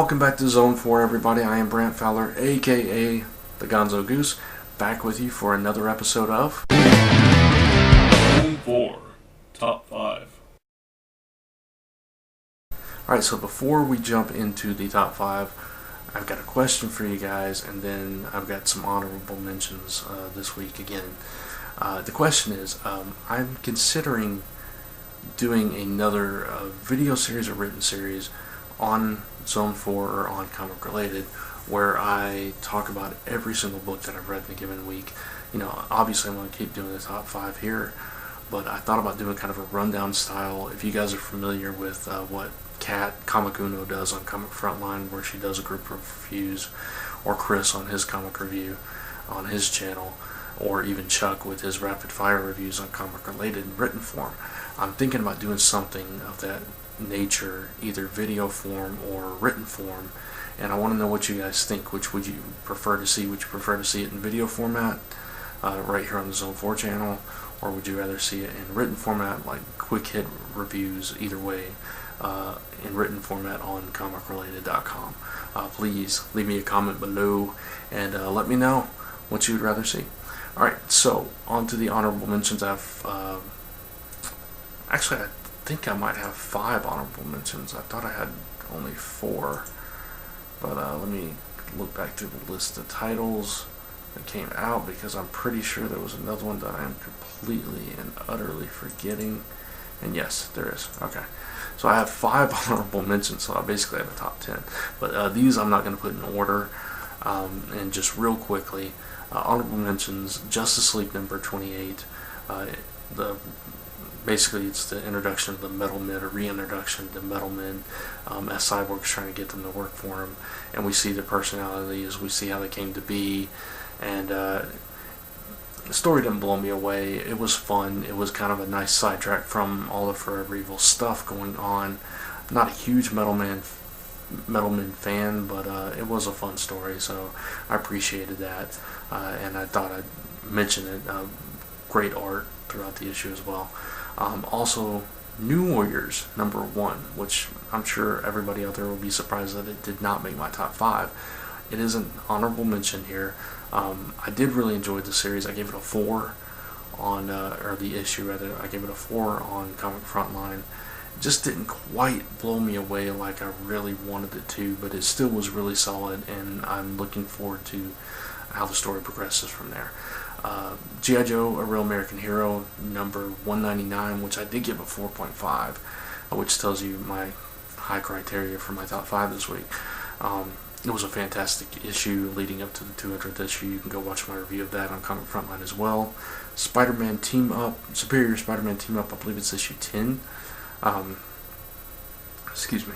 welcome back to Zone 4, everybody. I am Brant Fowler, aka the Gonzo Goose, back with you for another episode of Zone 4 Top 5. Alright, so before we jump into the top 5, I've got a question for you guys, and then I've got some honorable mentions this week again. The question is, I'm considering doing another video series or written series on Zone 4 or on Comic Related, where I talk about every single book that I've read in a given week. You know, obviously I'm going to keep doing the top 5 here, but I thought about doing kind of a rundown style. If you guys are familiar with what Kat Comic Uno does on Comic Frontline, where she does a group of reviews, or Chris on his comic review on his channel, or even Chuck with his rapid fire reviews on Comic Related in written form, I'm thinking about doing something of that nature, either video form or written form, and I want to know what you guys think. Which would you prefer to see? Would you prefer to see it in video format right here on the Zone 4 channel, or would you rather see it in written format, like quick hit reviews, either way, in written format on comicrelated.com? Please leave me a comment below and let me know what you'd rather see. Alright, so on to the honorable mentions. Actually, I think I might have 5 honorable mentions. I thought I had only 4, but let me look back to the list of titles that came out, because I'm pretty sure there was another one that I am completely and utterly forgetting. And yes, there is. Okay, so I have 5 honorable mentions, so I basically have a top 10, but these I'm not going to put in order. And just real quickly, honorable mentions: Justice League number 28. Basically, it's the introduction of the Metal Men, or reintroduction to Metal Men, as Cyborg's trying to get them to work for him, and we see their personalities, we see how they came to be, and the story didn't blow me away. It was fun. It was kind of a nice sidetrack from all the Forever Evil stuff going on. Not a huge Metal Men fan, but it was a fun story, so I appreciated that, and I thought I'd mention it. Great art throughout the issue as well. Also, New Warriors number 1, which I'm sure everybody out there will be surprised that it did not make my top 5. It is an honorable mention here. I did really enjoy the series. I gave it a 4 on, or the issue rather, I gave it a 4 on Comic Frontline. It just didn't quite blow me away like I really wanted it to, but it still was really solid, and I'm looking forward to how the story progresses from there. G.I. Joe, A Real American Hero, number 199, which I did give a 4.5, which tells you my high criteria for my top 5 this week. It was a fantastic issue leading up to the 200th issue. You can go watch my review of that on Comic Frontline as well. Spider-Man Team Up, Superior Spider-Man Team Up, I believe it's issue 10. Excuse me.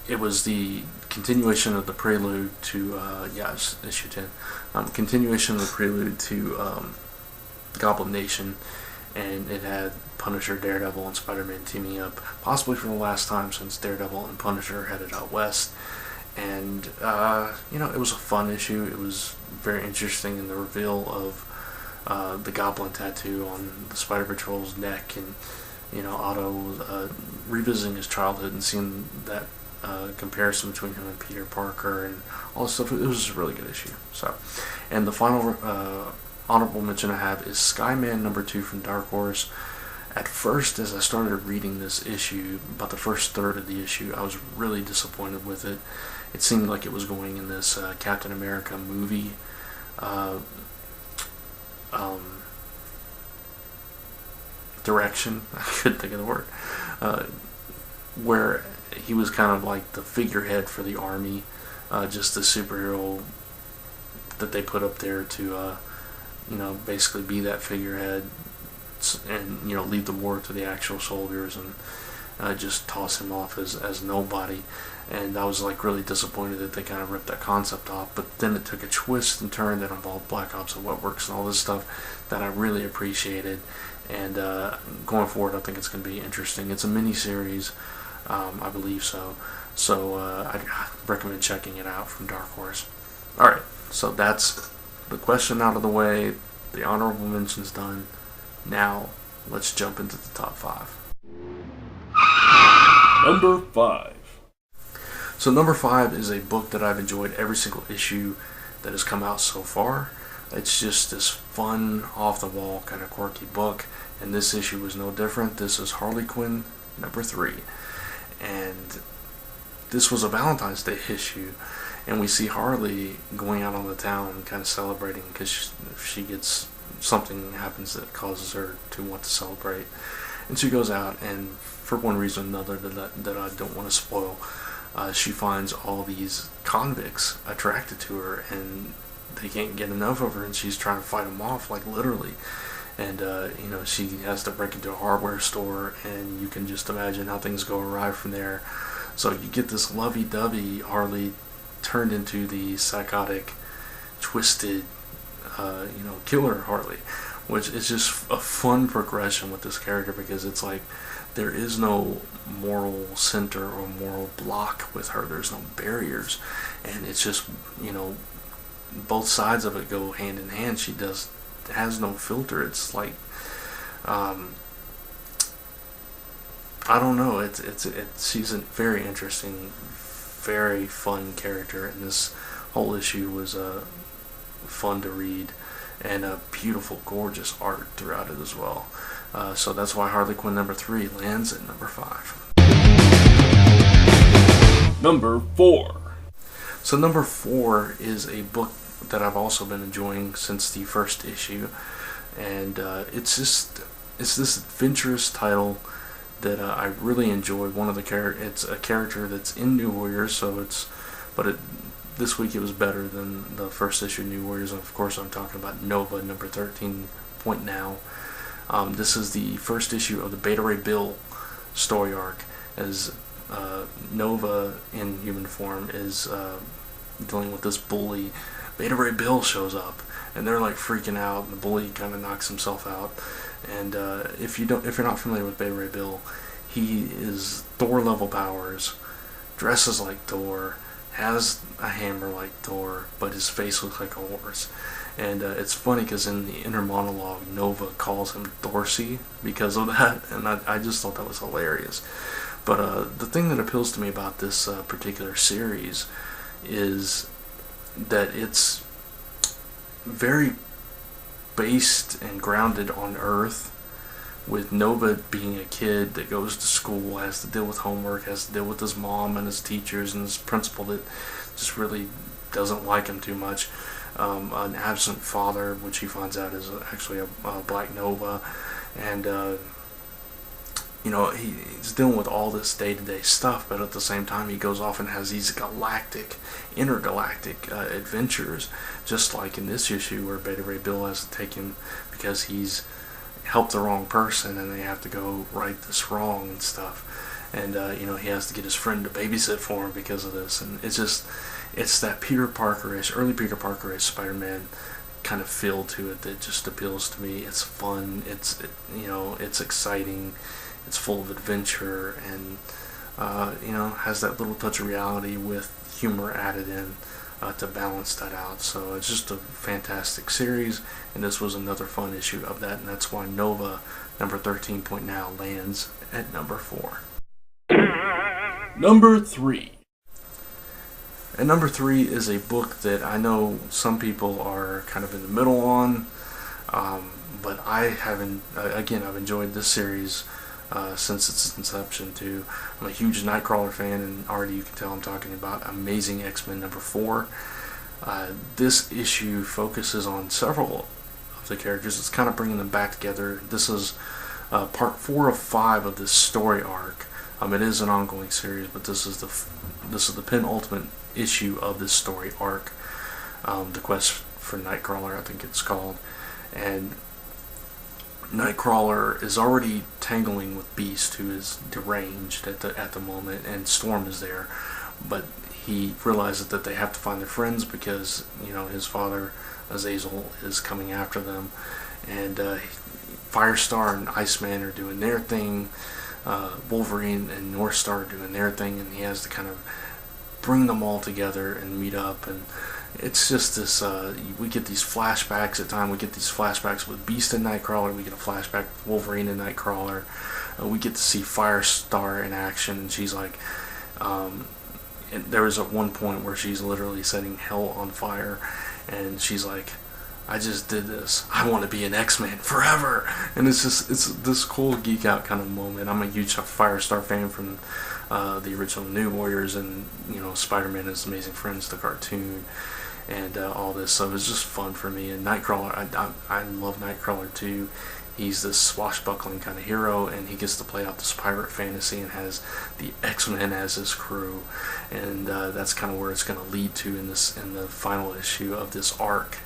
It was the continuation of the prelude to, it's issue 10. Continuation of the prelude to Goblin Nation, and it had Punisher, Daredevil, and Spider-Man teaming up, possibly for the last time since Daredevil and Punisher headed out west. And, it was a fun issue. It was very interesting in the reveal of the Goblin tattoo on the Spider Patrol's neck, and, Otto revisiting his childhood and seeing that comparison between him and Peter Parker and all this stuff. It was just a really good issue. So, and the final honorable mention I have is Skyman number 2 from Dark Horse. At first, as I started reading this issue, about the first third of the issue, I was really disappointed with it. It seemed like it was going in this Captain America movie direction. I couldn't think of the word. Where he was kind of like the figurehead for the army, just the superhero that they put up there to, basically be that figurehead and, lead the war to the actual soldiers, and just toss him off as nobody. And I was like really disappointed that they kind of ripped that concept off, but then it took a twist and turn that involved Black Ops and What Works and all this stuff that I really appreciated. And going forward, I think it's going to be interesting. It's a mini-series, I believe so. So I'd recommend checking it out from Dark Horse. Alright, so that's the question out of the way. The honorable mentions done. Now, let's jump into the top 5. Number 5. So number 5 is a book that I've enjoyed every single issue that has come out so far. It's just this fun, off-the-wall, kind of quirky book, and this issue was no different. This is Harley Quinn number 3, and this was a Valentine's Day issue, and we see Harley going out on the town kind of celebrating because she gets something happens that causes her to want to celebrate, and she goes out, and for one reason or another that I don't want to spoil, she finds all these convicts attracted to her, and they can't get enough of her, and she's trying to fight them off, like literally. And she has to break into a hardware store, and you can just imagine how things go awry from there. So you get this lovey-dovey Harley turned into the psychotic, twisted, killer Harley, which is just a fun progression with this character, because it's like there is no moral center or moral block with her. There's no barriers, and it's just, both sides of it go hand in hand. She has no filter. It's like, I don't know. She's a very interesting, very fun character, and this whole issue was fun to read, and a beautiful, gorgeous art throughout it as well. So that's why Harley Quinn number 3 lands at number 5. Number 4. So number 4 is a book that I've also been enjoying since the first issue, and it's this adventurous title that I really enjoyed. It's a character that's in New Warriors, this week it was better than the first issue of New Warriors, and of course I'm talking about Nova number 13 Point Now. This is the first issue of the Beta Ray Bill story arc, as Nova in human form is dealing with this bully. Beta Ray Bill shows up, and they're like freaking out, and the bully kind of knocks himself out. And if you're not familiar with Beta Ray Bill, he is Thor level powers, dresses like Thor, has a hammer like Thor, but his face looks like a horse. And it's funny because in the inner monologue, Nova calls him Dorsey because of that, and I just thought that was hilarious. But the thing that appeals to me about this particular series is that it's very based and grounded on Earth, with Nova being a kid that goes to school, has to deal with homework, has to deal with his mom and his teachers and his principal that just really doesn't like him too much. An absent father, which he finds out is actually a Black Nova, and he's dealing with all this day-to-day stuff, but at the same time he goes off and has these intergalactic adventures, just like in this issue where Beta Ray Bill has to take him because he's helped the wrong person, and they have to go right this wrong and stuff. And he has to get his friend to babysit for him because of this, and it's that Peter Parker-ish, early Peter Parker-ish Spider-Man kind of feel to it that just appeals to me. It's fun, it's exciting, it's full of adventure, and has that little touch of reality with humor added in to balance that out. So it's just a fantastic series, and this was another fun issue of that, and that's why Nova number 13 Point Now lands at number 4. Number 3. And number 3 is a book that I know some people are kind of in the middle on, but I haven't. Again, I've enjoyed this series since its inception too. I'm a huge Nightcrawler fan, and already you can tell I'm talking about Amazing X-Men number 4. This issue focuses on several of the characters. It's kind of bringing them back together. This is part 4 of 5 of this story arc. It is an ongoing series, but this is the penultimate issue of this story arc. The Quest for Nightcrawler, I think it's called, and Nightcrawler is already tangling with Beast, who is deranged at the moment, and Storm is there, but he realizes that they have to find their friends because his father Azazel is coming after them, and Firestar and Iceman are doing their thing, Wolverine and Northstar are doing their thing, and he has to kind of bring them all together and meet up. And it's just this, we get these flashbacks at times. We get these flashbacks with Beast and Nightcrawler, we get a flashback with Wolverine and Nightcrawler, we get to see Firestar in action, and she's like there was at one point where she's literally setting hell on fire, and she's like, I just did this. I want to be an X-Men forever. And it's this cool geek out kind of moment. I'm a huge Firestar fan from the original New Warriors, and Spider-Man and His Amazing Friends, the cartoon, and all this. So it was just fun for me. And Nightcrawler, I love Nightcrawler too. He's this swashbuckling kind of hero, and he gets to play out this pirate fantasy and has the X-Men as his crew, and that's kind of where it's going to lead to in the final issue of this arc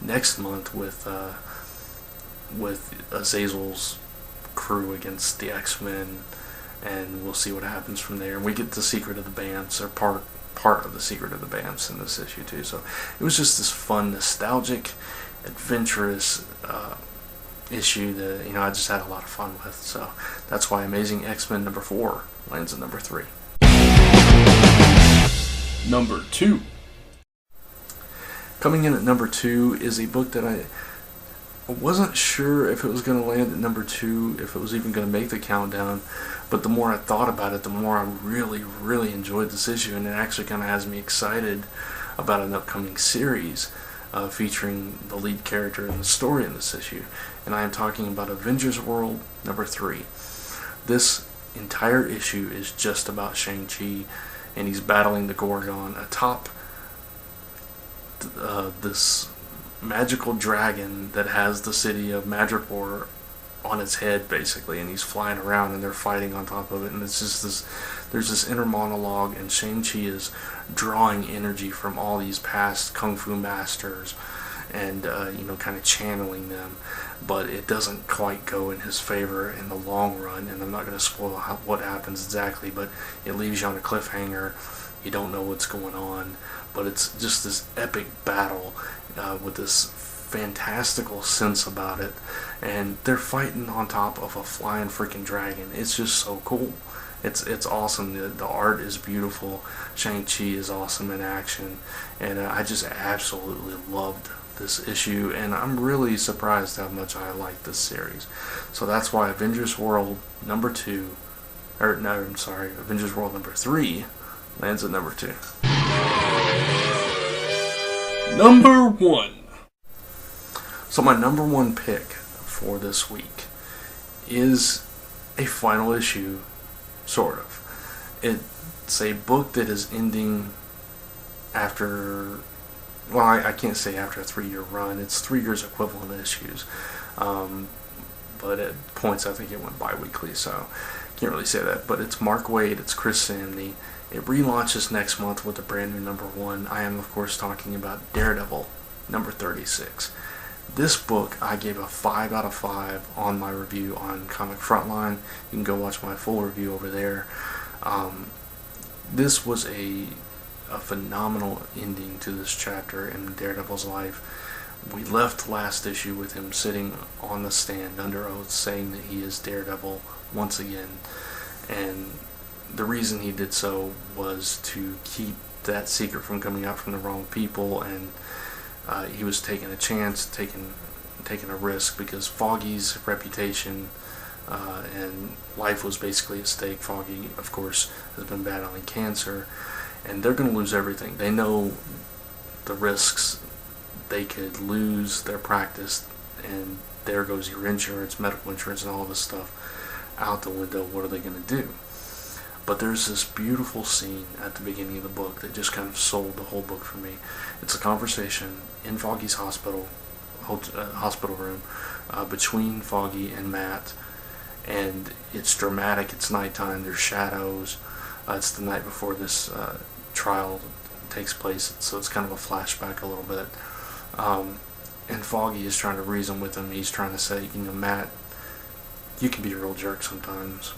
next month with Azazel's crew against the X-Men, and we'll see what happens from there. And we get the secret of the Bamfs, or part of the secret of the Bamfs in this issue too. So it was just this fun, nostalgic, adventurous issue that I just had a lot of fun with. So that's why Amazing X-Men number 4 lands at number 3. Number 2. Coming in at number 2 is a book that I wasn't sure if it was going to land at number 2, if it was even going to make the countdown, but the more I thought about it, the more I really, really enjoyed this issue, and it actually kind of has me excited about an upcoming series featuring the lead character in the story in this issue, and I am talking about Avengers World number 3. This entire issue is just about Shang-Chi, and he's battling the Gorgon atop this magical dragon that has the city of Madripoor on its head, basically, and he's flying around and they're fighting on top of it, and it's just there's this inner monologue, and Shang-Chi is drawing energy from all these past kung fu masters and kind of channeling them, but it doesn't quite go in his favor in the long run, and I'm not going to spoil what happens exactly, but it leaves you on a cliffhanger. You don't know what's going on, but it's just this epic battle with this fantastical sense about it, and they're fighting on top of a flying freaking dragon. It's just so cool. It's awesome. The art is beautiful. Shang-Chi is awesome in action, and I just absolutely loved this issue, and I'm really surprised how much I like this series. So that's why Avengers World number 2, Avengers World number 3 lands at number 2. Number 1. So my number 1 pick for this week is a final issue, sort of. It's a book that is ending after, well, I can't say after a 3-year run. It's 3 years equivalent issues. But at points I think it went bi-weekly, so can't really say that. But it's Mark Waid, it's Chris Samney. It relaunches next month with a brand new number 1. I am, of course, talking about Daredevil, number 36. This book I gave a 5 out of 5 on my review on Comic Frontline. You can go watch my full review over there. This was a phenomenal ending to this chapter in Daredevil's life. We left last issue with him sitting on the stand under oath saying that he is Daredevil once again, and the reason he did so was to keep that secret from coming out from the wrong people, and he was taking a chance, taking a risk, because Foggy's reputation and life was basically at stake. Foggy, of course, has been battling cancer, and they're going to lose everything. They know the risks. They could lose their practice, and there goes your insurance, medical insurance, and all this stuff out the window. What are they going to do? But there's this beautiful scene at the beginning of the book that just kind of sold the whole book for me. It's a conversation in Foggy's hospital room between Foggy and Matt, and it's dramatic. It's nighttime. There's shadows. It's the night before this trial takes place, so it's kind of a flashback a little bit. And Foggy is trying to reason with him. He's trying to say, Matt, you can be a real jerk sometimes,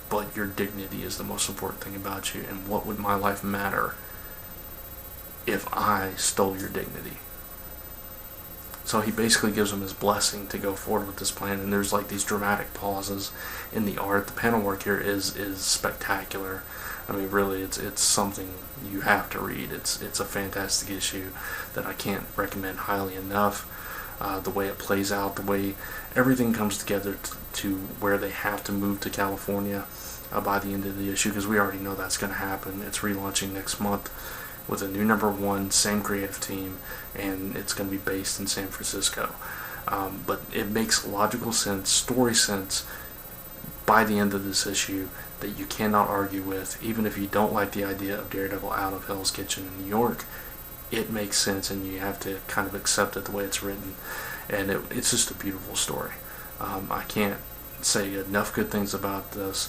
but your dignity is the most important thing about you, and what would my life matter if I stole your dignity? So he basically gives him his blessing to go forward with this plan, and there's like these dramatic pauses in the art. The panel work here is spectacular. I mean, really, it's something you have to read. It's a fantastic issue that I can't recommend highly enough. The way it plays out, the way everything comes together to where they have to move to California, by the end of the issue, because we already know that's going to happen. It's relaunching next month with a new number 1, same creative team, and it's going to be based in San Francisco. But it makes logical sense, story sense, by the end of this issue that you cannot argue with. Even if you don't like the idea of Daredevil out of Hell's Kitchen in New York, it makes sense, and you have to kind of accept it the way it's written. And it's just a beautiful story. I can't say enough good things about this.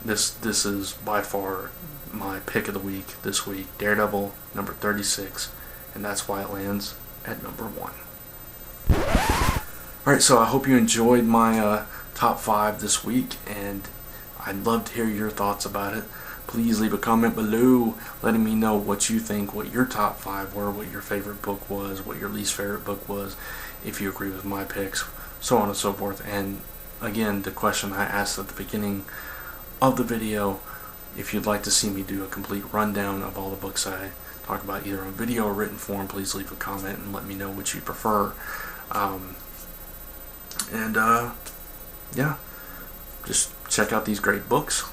This is by far my pick of the week this week. Daredevil number 36, and that's why it lands at number 1. Alright, so I hope you enjoyed my top 5 this week, and I'd love to hear your thoughts about it. Please leave a comment below letting me know what you think, what your top 5 were, what your favorite book was, what your least favorite book was, if you agree with my picks, so on and so forth. And again, the question I asked at the beginning of the video, if you'd like to see me do a complete rundown of all the books I talk about, either on video or written form, please leave a comment and let me know which you prefer. Just check out these great books.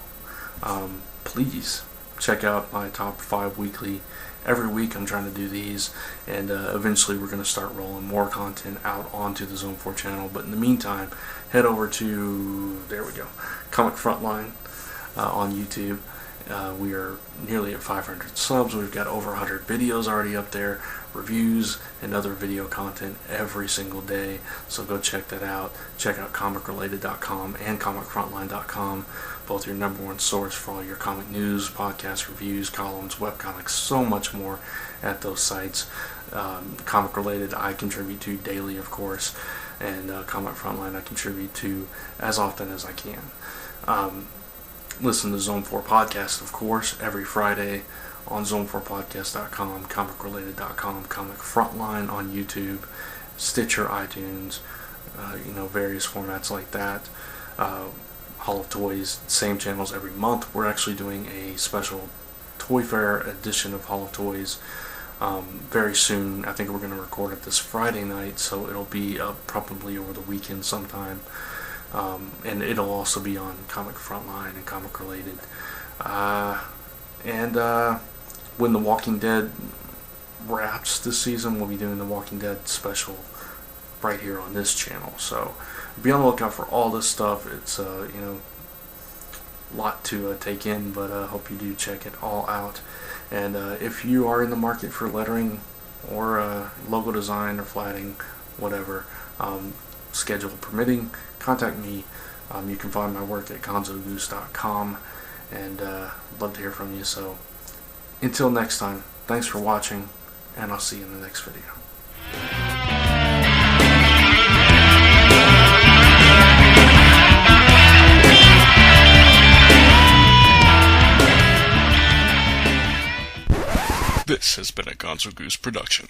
Please check out my top 5 weekly. Every week I'm trying to do these, and eventually we're going to start rolling more content out onto the Zone 4 channel. But in the meantime, head over to, Comic Frontline on YouTube. We are nearly at 500 subs. We've got over 100 videos already up there, reviews and other video content every single day. So go check that out. Check out comicrelated.com and comicfrontline.com. Both your number 1 source for all your comic news, podcast reviews, columns, webcomics, so much more at those sites. Comic Related I contribute to daily, of course, and Comic Frontline I contribute to as often as I can. Listen to Zone 4 Podcast, of course, every Friday on zone4podcast.com, comicrelated.com, Comic Frontline on YouTube, Stitcher, iTunes, various formats like that. Hall of Toys, same channels every month. We're actually doing a special Toy Fair edition of Hall of Toys very soon. I think we're going to record it this Friday night, so it'll be up probably over the weekend sometime. And it'll also be on Comic Frontline and Comic Related. When The Walking Dead wraps this season, we'll be doing The Walking Dead special right here on this channel. So be on the lookout for all this stuff. It's a lot to take in, but I hope you do check it all out. And if you are in the market for lettering or logo design or flatting, whatever, schedule permitting, contact me. You can find my work at gonzogoose.com, and love to hear from you. So until next time, thanks for watching, and I'll see you in the next video. This has been a Gonzo Goose production.